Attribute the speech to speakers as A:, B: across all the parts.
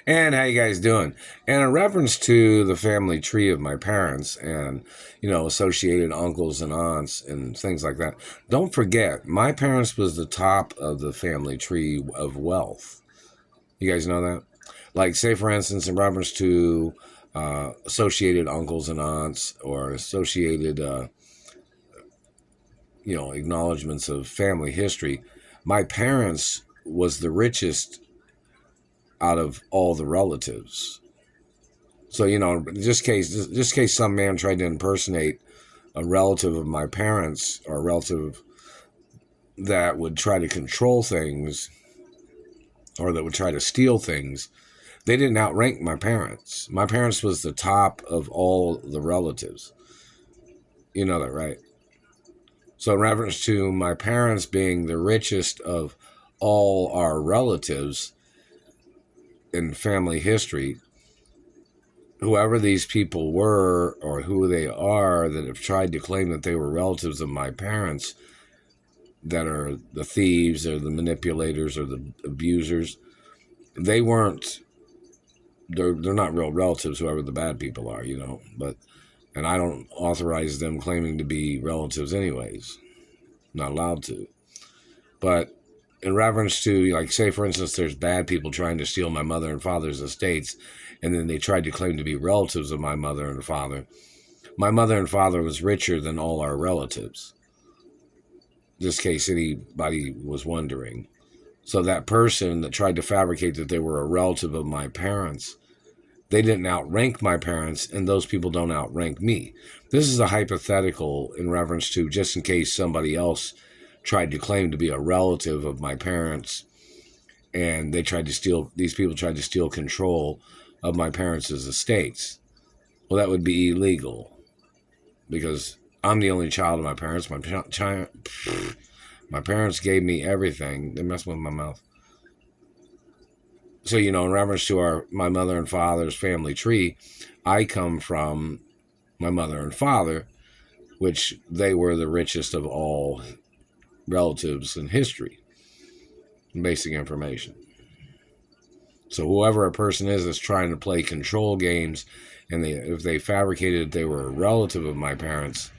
A: And how you guys doing? And in reference to the family tree of my parents and, associated uncles and aunts and things like that, don't forget, my parents was the top of the family tree of wealth. You guys know that? Like, say, for instance, in reference to associated uncles and aunts or associated, acknowledgments of family history, my parents was the richest out of all the relatives. So, just case some man tried to impersonate a relative of my parents or a relative that would try to control things or that would try to steal things, they didn't outrank my parents. My parents was the top of all the relatives. You know that, right? So, in reference to my parents being the richest of all our relatives in family history, whoever these people were or who they are that have tried to claim that they were relatives of my parents, that are the thieves or the manipulators or the abusers, they weren't. They're not real relatives. Whoever the bad people are, But and I don't authorize them claiming to be relatives, anyways. Not allowed to. But in reference to, like, say, for instance, there's bad people trying to steal my mother and father's estates, and then they tried to claim to be relatives of my mother and father. My mother and father was richer than all our relatives. Just in case anybody was wondering. So that person that tried to fabricate that they were a relative of my parents, they didn't outrank my parents, and those people don't outrank me. This is a hypothetical in reference to just in case somebody else tried to claim to be a relative of my parents, and these people tried to steal control of my parents' estates. Well, that would be illegal because I'm the only child of my parents. My parents gave me everything. They messed with my mouth. So, in reference to my mother and father's family tree, I come from my mother and father, which they were the richest of all relatives in history. Basic information. So whoever a person is that's trying to play control games, and if they fabricated they were a relative of my parents,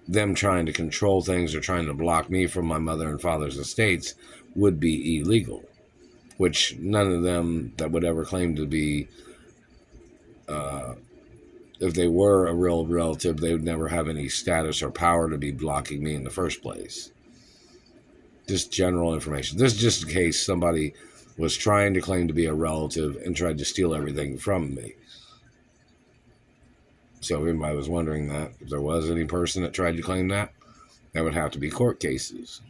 A: them trying to control things or trying to block me from my mother and father's estates would be illegal. Which none of them that would ever claim to be, if they were a real relative, they would never have any status or power to be blocking me in the first place. Just general information. This is just in case somebody was trying to claim to be a relative and tried to steal everything from me. So if anybody was wondering that, if there was any person that tried to claim that, that would have to be court cases.